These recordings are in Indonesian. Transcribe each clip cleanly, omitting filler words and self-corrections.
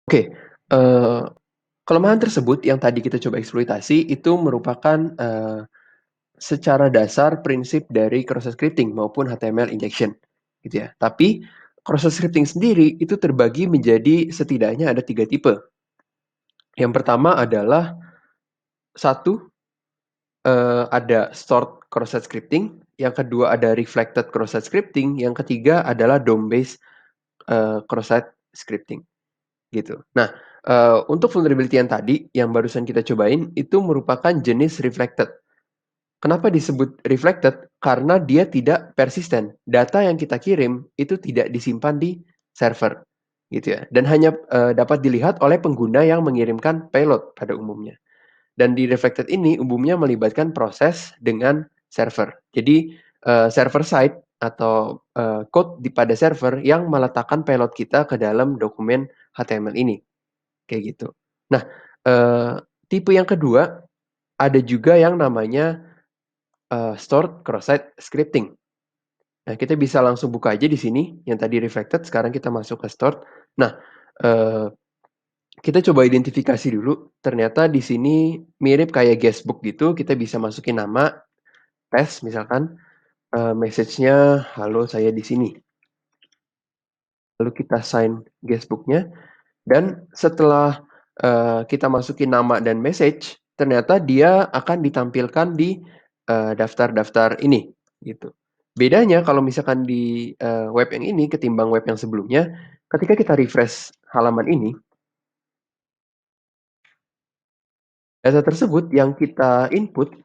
Oke, kelemahan tersebut yang tadi kita coba eksploitasi itu merupakan, secara dasar prinsip dari cross scripting maupun HTML injection, gitu ya. Tapi cross scripting sendiri itu terbagi menjadi setidaknya ada 3 tipe. Yang pertama adalah satu, ada stored cross scripting, yang kedua ada reflected cross scripting, yang ketiga adalah DOM based, cross scripting. Gitu. Nah, untuk vulnerability yang tadi, yang barusan kita cobain, itu merupakan jenis reflected. Kenapa disebut reflected? Karena dia tidak persisten. Data yang kita kirim itu tidak disimpan di server, gitu ya. Dan hanya dapat dilihat oleh pengguna yang mengirimkan payload pada umumnya. Dan di reflected ini umumnya melibatkan proses dengan server. Jadi server side atau code pada server yang meletakkan payload kita ke dalam dokumen HTML ini. Kayak gitu. Nah, eee, tipe yang kedua, ada juga yang namanya, stored cross-site scripting. Nah, kita bisa langsung buka aja di sini, yang tadi reflected, sekarang kita masuk ke stored. Nah, eee, kita coba identifikasi dulu, ternyata di sini mirip kayak guestbook gitu, kita bisa masukin nama, paste misalkan, message-nya, "Halo, saya di sini." Lalu kita sign guestbook-nya. Dan setelah, kita masukin nama dan message, ternyata dia akan ditampilkan di, daftar-daftar ini, gitu. Bedanya kalau misalkan di, web yang ini ketimbang web yang sebelumnya, ketika kita refresh halaman ini, data tersebut yang kita input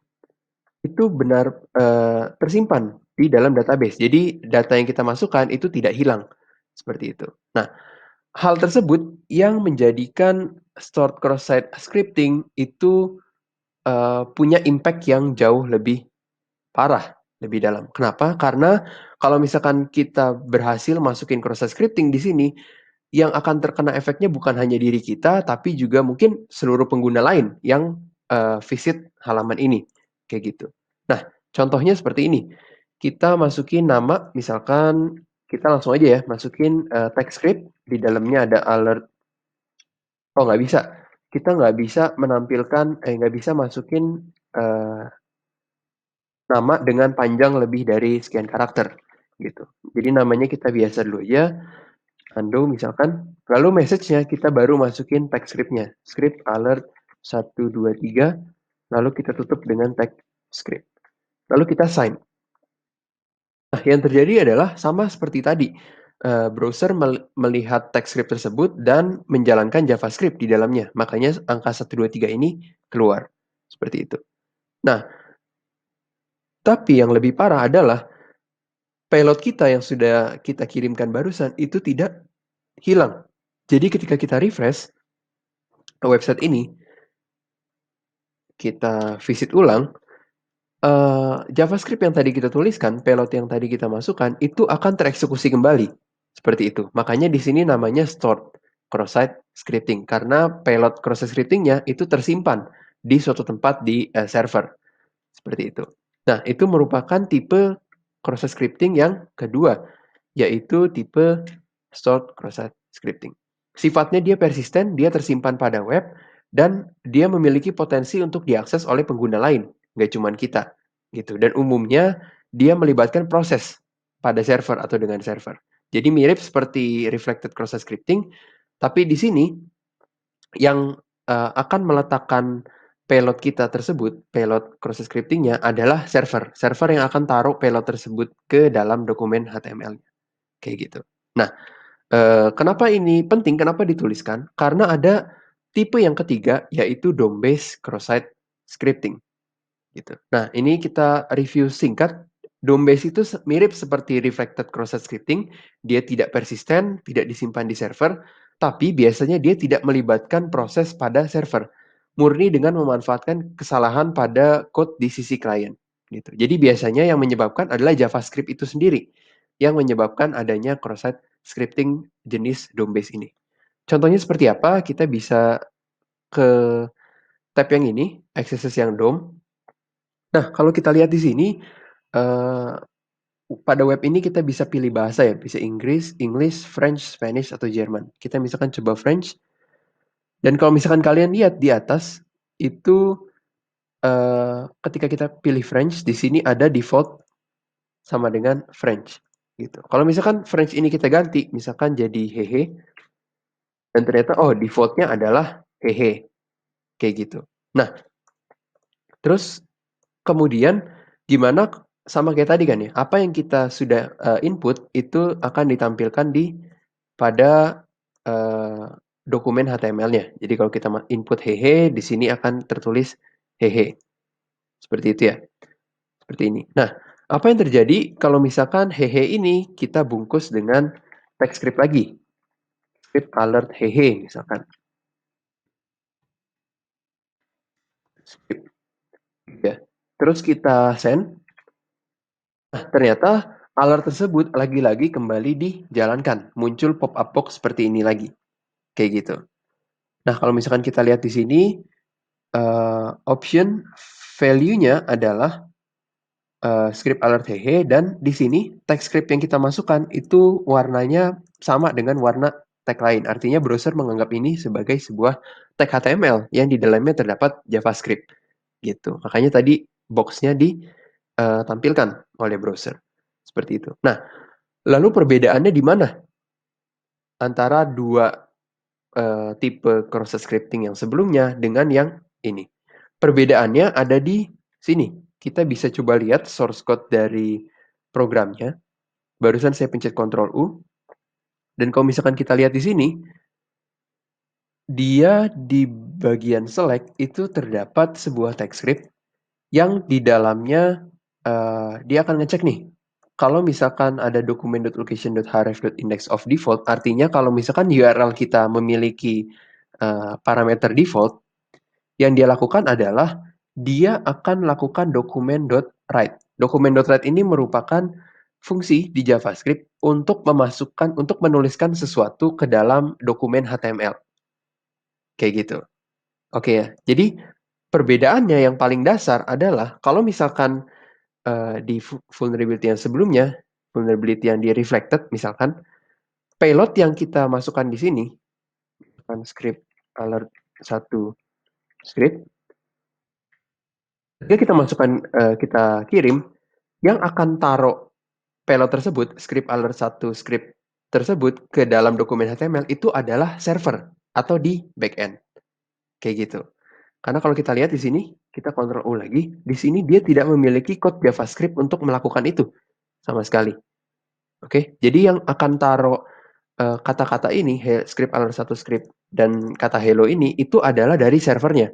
itu benar, tersimpan di dalam database. Jadi data yang kita masukkan itu tidak hilang, seperti itu. Nah, hal tersebut yang menjadikan stored cross-site scripting itu punya impact yang jauh lebih parah, lebih dalam. Kenapa? Karena kalau misalkan kita berhasil masukin cross scripting di sini, yang akan terkena efeknya bukan hanya diri kita, tapi juga mungkin seluruh pengguna lain yang, visit halaman ini, kayak gitu. Nah, contohnya seperti ini, kita masukin nama, misalkan kita langsung aja ya, masukin, text script, di dalamnya ada alert. Oh, nggak bisa, kita nggak bisa menampilkan nggak bisa masukin, eee nama dengan panjang lebih dari sekian karakter, gitu. Jadi namanya kita biasa dulu aja, undo misalkan, lalu message-nya kita baru masukin text script-nya, script alert 123, lalu kita tutup dengan text script. Lalu kita sign. Nah, yang terjadi adalah sama seperti tadi, browser melihat text script tersebut dan menjalankan JavaScript di dalamnya, makanya angka 123 ini keluar, seperti itu. Nah, tapi yang lebih parah adalah payload kita yang sudah kita kirimkan barusan itu tidak hilang. Jadi ketika kita refresh ke website ini, kita visit ulang, JavaScript yang tadi kita tuliskan, payload yang tadi kita masukkan, itu akan tereksekusi kembali, seperti itu. Makanya di sini namanya stored cross-site scripting, karena payload cross-site scripting-nya itu tersimpan di suatu tempat di, server, seperti itu. Nah, itu merupakan tipe cross-site scripting yang kedua, yaitu tipe stored cross-site scripting. Sifatnya dia persisten, dia tersimpan pada web, dan dia memiliki potensi untuk diakses oleh pengguna lain, nggak cuman kita, gitu. Dan umumnya dia melibatkan proses pada server atau dengan server. Jadi mirip seperti reflected cross-site scripting, tapi di sini yang, akan meletakkan payload kita tersebut, payload cross scripting-nya adalah server. Server yang akan taruh payload tersebut ke dalam dokumen HTML-nya, kayak gitu. Nah, kenapa ini penting, kenapa dituliskan? Karena ada tipe yang ketiga, yaitu DOM based cross-site scripting, gitu. Nah, ini kita review singkat. DOM based itu mirip seperti reflected cross-site scripting, dia tidak persisten, tidak disimpan di server, tapi biasanya dia tidak melibatkan proses pada server, murni dengan memanfaatkan kesalahan pada code di sisi klien, gitu. Jadi biasanya yang menyebabkan adalah JavaScript itu sendiri, yang menyebabkan adanya cross-site scripting jenis DOM based ini. Contohnya seperti apa? Kita bisa ke tab yang ini, XSS yang DOM. Nah, kalau kita lihat di sini, eee, pada web ini kita bisa pilih bahasa ya, bisa Inggris, English, French, Spanish, atau Jerman. Kita misalkan coba French. Dan kalau misalkan kalian lihat di atas, itu ketika kita pilih French, di sini ada default sama dengan French, gitu. Kalau misalkan French ini kita ganti, misalkan jadi hehe, dan ternyata, oh default-nya adalah hehe, kayak gitu. Nah, terus kemudian gimana sama kayak tadi kan ya, apa yang kita sudah input itu akan ditampilkan pada dokumen HTML-nya. Jadi kalau kita input hehe, di sini akan tertulis hehe. Seperti itu ya. Seperti ini. Nah, apa yang terjadi kalau misalkan hehe ini kita bungkus dengan teks script lagi. Script alert hehe misalkan. Script, ya. Terus kita send. Nah, ternyata alert tersebut lagi-lagi kembali dijalankan. Muncul pop-up box seperti ini lagi. Kayak gitu. Nah, kalau misalkan kita lihat di sini, option value-nya adalah script alert hehe, dan di sini teks script yang kita masukkan itu warnanya sama dengan warna tag lain. Artinya browser menganggap ini sebagai sebuah tag HTML yang di dalamnya terdapat JavaScript. Gitu. Makanya tadi box-nya ditampilkan oleh browser. Seperti itu. Nah, lalu perbedaannya di mana antara dua tipe cross scripting yang sebelumnya dengan yang ini? Perbedaannya ada di sini. Kita bisa coba lihat source code dari programnya. Barusan saya pencet Ctrl U. Dan kalau misalkan kita lihat di sini, dia di bagian select itu terdapat sebuah text script yang di dalamnya dia akan ngecek nih. Kalau misalkan ada document.location.href.indexOfDefault, artinya kalau misalkan URL kita memiliki parameter default, yang dia lakukan adalah dia akan lakukan document.write. Document.write ini merupakan fungsi di JavaScript untuk menuliskan sesuatu ke dalam dokumen HTML. Kayak gitu. Oke ya. Jadi perbedaannya yang paling dasar adalah kalau misalkan di vulnerability yang sebelumnya, vulnerability yang di reflected misalkan, payload yang kita masukkan di sini, kan script alert satu script, ketika kita masukkan, kita kirim, yang akan taruh payload tersebut, script alert satu script tersebut ke dalam dokumen HTML itu adalah server atau di backend. Kayak gitu. Karena kalau kita lihat di sini, kita Ctrl U lagi, di sini dia tidak memiliki code JavaScript untuk melakukan itu sama sekali. Oke, jadi yang akan taruh kata-kata ini, script alert satu script dan kata hello ini itu adalah dari servernya,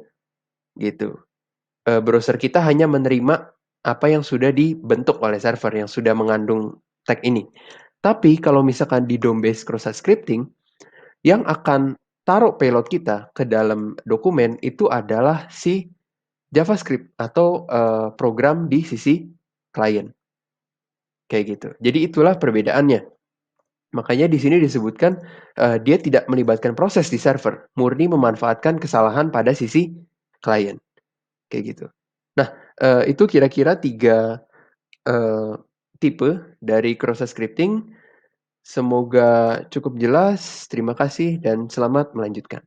gitu. Browser kita hanya menerima apa yang sudah dibentuk oleh server yang sudah mengandung tag ini. Tapi kalau misalkan di DOM based cross site scripting, yang akan taruh payload kita ke dalam dokumen itu adalah si JavaScript atau program di sisi klien. Kayak gitu. Jadi itulah perbedaannya. Makanya di sini disebutkan dia tidak melibatkan proses di server, murni memanfaatkan kesalahan pada sisi klien. Kayak gitu. Nah, itu kira-kira 3 tipe dari cross site scripting. Semoga cukup jelas. Terima kasih dan selamat melanjutkan.